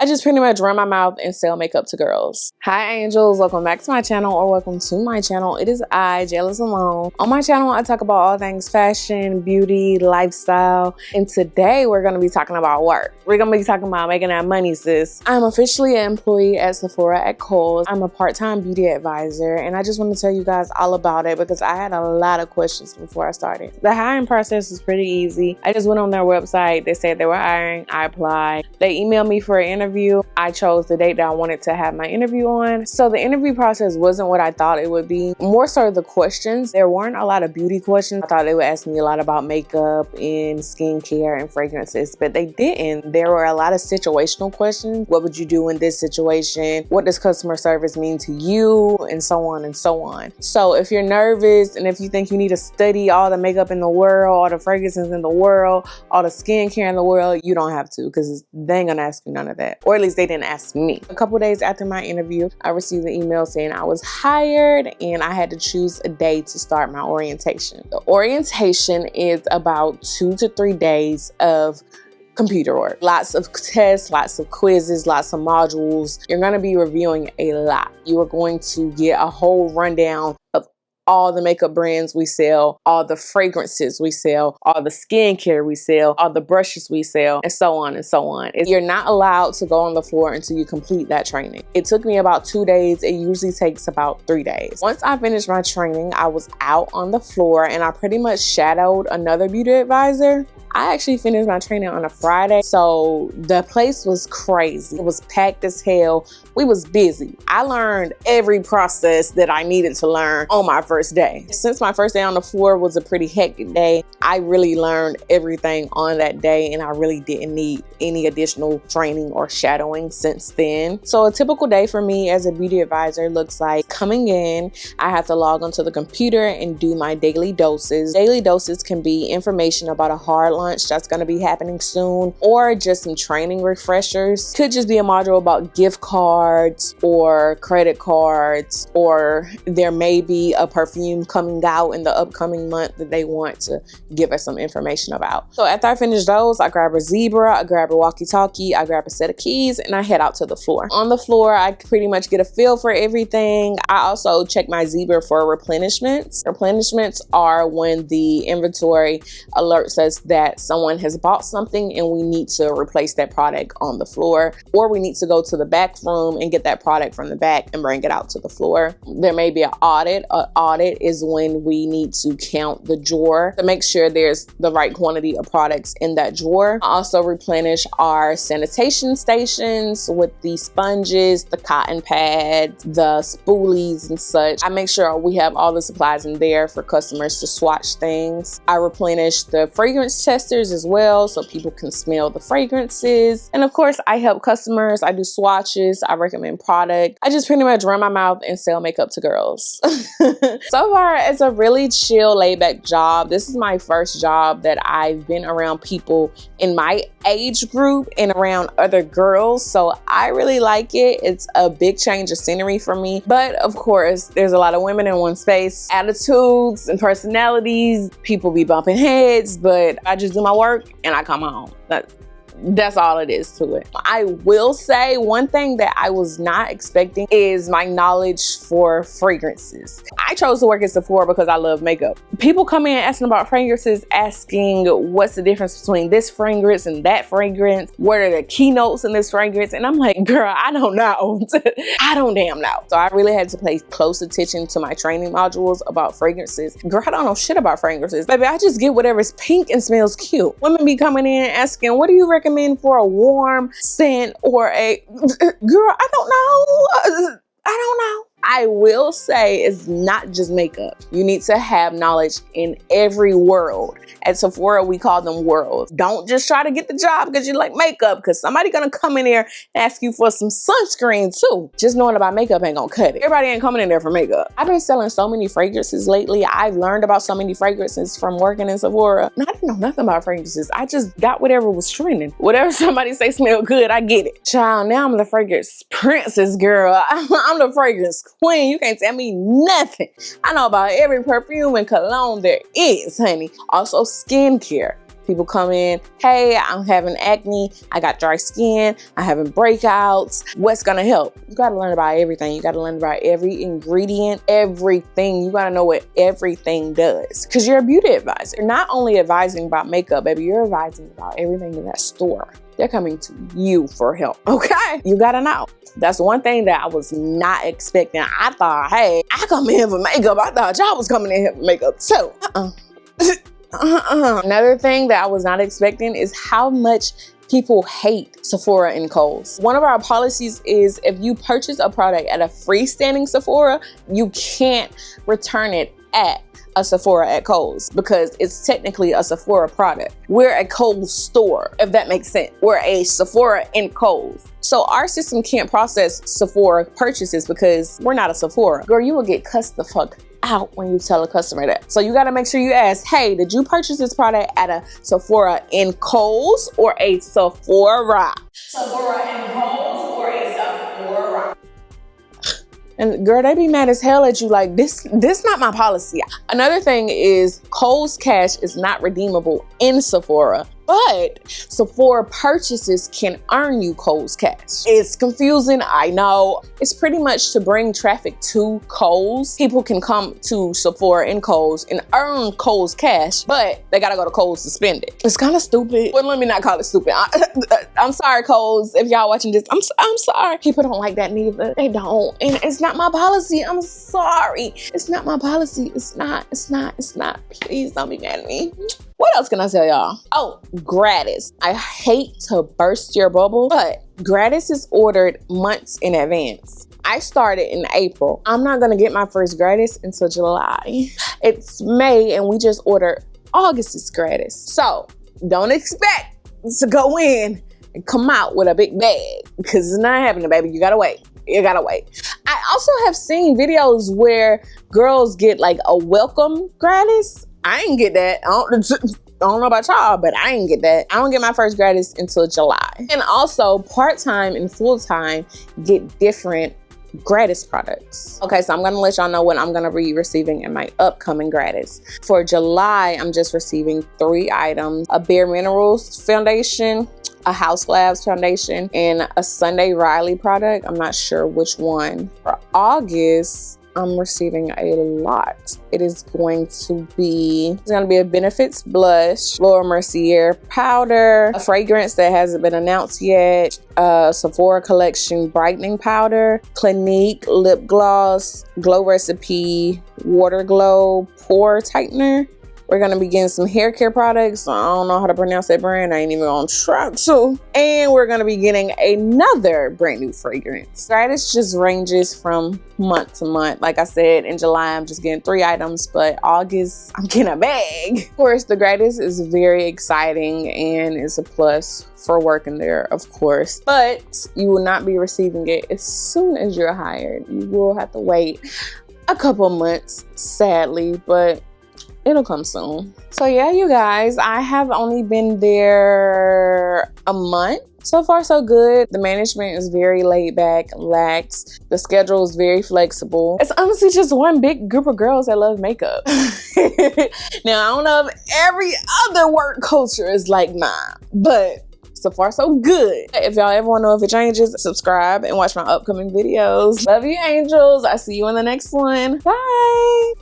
I just pretty much run my mouth and sell makeup to girls. Hi angels, welcome back to my channel, or welcome to my channel. It is I, KOHL'S Alone. On my channel, I talk about all things fashion, beauty, lifestyle, and today we're gonna be talking about work. We're gonna be talking about making that money, sis. I'm officially an employee at Sephora at KOHL'S. I'm a part-time beauty advisor, and I just want to tell you guys all about it because I had a lot of questions before I started. The hiring process is pretty easy. I just went on their website. They said they were hiring. I applied. They emailed me for an interview. I chose the date that I wanted to have my interview on. So the interview process wasn't what I thought it would be. More so the questions. There weren't a lot of beauty questions. I thought they would ask me a lot about makeup and skincare and fragrances, but they didn't. There were a lot of situational questions. What would you do in this situation? What does customer service mean to you? And so on and so on. So if you're nervous and if you think you need to study all the makeup in the world, all the fragrances in the world, all the skincare in the world, you don't have to, because they ain't gonna ask you none of that. Or at least they didn't ask me. A couple days after my interview, I received an email saying I was hired and I had to choose a day to start my orientation. The orientation is about 2 to 3 days of computer work. Lots of tests, lots of quizzes, lots of modules. You're gonna be reviewing a lot. You are going to get a whole rundown of all the makeup brands we sell, all the fragrances we sell, all the skincare we sell, all the brushes we sell, and so on and so on. You're not allowed to go on the floor until you complete that training. It took me about 2 days. It usually takes about 3 days. Once I finished my training, I was out on the floor and I pretty much shadowed another beauty advisor. I actually finished my training on a Friday, so the place was crazy. It was packed as hell. We was busy. I learned every process that I needed to learn on my first day. Since my first day on the floor was a pretty hectic day, I really learned everything on that day, and I really didn't need any additional training or shadowing since then. So a typical day for me as a beauty advisor looks like coming in, I have to log onto the computer and do my daily doses. Daily doses can be information about a hard launch that's going to be happening soon, or just some training refreshers. Could just be a module about gift cards or credit cards, or there may be a perfume coming out in the upcoming month that they want to give us some information about. So after I finish those, I grab a Zebra, I grab a walkie-talkie, I grab a set of keys, and I head out to the floor. On the floor, I pretty much get a feel for everything. I also check my Zebra for replenishments. Replenishments are when the inventory alerts us that someone has bought something and we need to replace that product on the floor, or we need to go to the back room and get that product from the back and bring it out to the floor. There may be an audit. An audit is when we need to count the drawer to make sure there's the right quantity of products in that drawer. I also replenish our sanitation stations with the sponges, the cotton pads, the spoolies and such. I make sure we have all the supplies in there for customers to swatch things. I replenish the fragrance testers as well, so people can smell the fragrances. And of course, I help customers. I do swatches. I recommend product. I just pretty much run my mouth and sell makeup to girls. So far, it's a really chill, laid-back job. This is my first job that I've been around people in my age group and around other girls, so I really like it. It's a big change of scenery for me, but of course, there's a lot of women in one space. Attitudes and personalities, people be bumping heads, but I just do my work and I come home. That's all it is to it. I will say one thing that I was not expecting is my knowledge for fragrances. I chose to work at Sephora because I love makeup. People come in asking about fragrances, asking what's the difference between this fragrance and that fragrance? What are the keynotes in this fragrance? And I'm like, girl, I don't know. I don't damn know. So I really had to pay close attention to my training modules about fragrances. Girl, I don't know shit about fragrances. Baby, I just get whatever's pink and smells cute. Women be coming in asking, what do you recommend for a warm scent or a girl? I don't know. I don't know. I will say it's not just makeup. You need to have knowledge in every world. At Sephora, we call them worlds. Don't just try to get the job because you like makeup, because somebody gonna come in there and ask you for some sunscreen too. Just knowing about makeup ain't gonna cut it. Everybody ain't coming in there for makeup. I've been selling so many fragrances lately. I've learned about so many fragrances from working in Sephora. I didn't know nothing about fragrances. I just got whatever was trending. Whatever somebody say smell good, I get it. Child, now I'm the fragrance princess, girl. I'm the fragrance queen. You can't tell me nothing. I know about every perfume and cologne there is, honey. Also skincare. People come in, hey, I'm having acne, I got dry skin, I'm having breakouts. What's gonna help? You gotta learn about everything. You gotta learn about every ingredient, everything. You gotta know what everything does, because you're a beauty advisor. You're not only advising about makeup, baby, you're advising about everything in that store. They're coming to you for help, okay? You gotta know. That's one thing that I was not expecting. I thought, hey, I come in here for makeup. I thought y'all was coming in here for makeup too. Another thing that I was not expecting is how much people hate Sephora and Kohl's. One of our policies is if you purchase a product at a freestanding Sephora, you can't return it at a Sephora at Kohl's because it's technically a Sephora product. We're a Kohl's store, if that makes sense. We're a Sephora in Kohl's. So our system can't process Sephora purchases because we're not a Sephora. Girl, you will get cussed the fuck out when you tell a customer that. So you gotta make sure you ask, hey, did you purchase this product at a Sephora in Kohl's or a Sephora? Sephora in Kohl's or a Sephora? And girl, they be mad as hell at you like, this not my policy. Another thing is Kohl's Cash is not redeemable in Sephora, but Sephora purchases can earn you Kohl's Cash. It's confusing, I know. It's pretty much to bring traffic to Kohl's. People can come to Sephora and Kohl's and earn Kohl's Cash, but they gotta go to Kohl's to spend it. It's kind of stupid. Well, let me not call it stupid. I'm sorry, Kohl's, if y'all watching this. I'm sorry. People don't like that neither. They don't. And it's not my policy. I'm sorry. It's not my policy. It's not. Please don't be mad at me. What else can I tell y'all? Oh, Gratis. I hate to burst your bubble, but Gratis is ordered months in advance. I started in April. I'm not gonna get my first Gratis until July. It's May and we just ordered August's Gratis. So don't expect to go in and come out with a big bag because it's not happening, baby. You gotta wait. You gotta wait. I also have seen videos where girls get like a welcome Gratis. I ain't get that. I don't know about y'all, but I ain't get that. I don't get my first Gratis until July. And also part-time and full-time get different Gratis products. Okay, so I'm gonna let y'all know what I'm gonna be receiving in my upcoming Gratis. For July, I'm just receiving 3 items: a Bare Minerals foundation, a House Labs foundation, and a Sunday Riley product. I'm not sure which one. For August, I'm receiving a lot. It's going to be a Benefits blush, Laura Mercier powder, a fragrance that hasn't been announced yet, Sephora collection brightening powder, Clinique lip gloss, Glow Recipe water glow pore tightener. We're gonna be getting some hair care products. I don't know how to pronounce that brand. I ain't even gonna try to. And we're gonna be getting another brand new fragrance. Gratis just ranges from month to month. Like I said, in July, I'm just getting 3 items, but August, I'm getting a bag. Of course, the Gratis is very exciting and it's a plus for working there, of course. But you will not be receiving it as soon as you're hired. You will have to wait a couple months, sadly, but it'll come soon. So yeah, you guys, I have only been there a month. So far, so good. The management is very laid back, lax. The schedule is very flexible. It's honestly just one big group of girls that love makeup. Now, I don't know if every other work culture is like mine, but so far, so good. If y'all ever want to know if it changes, subscribe and watch my upcoming videos. Love you, angels. I see you in the next one. Bye.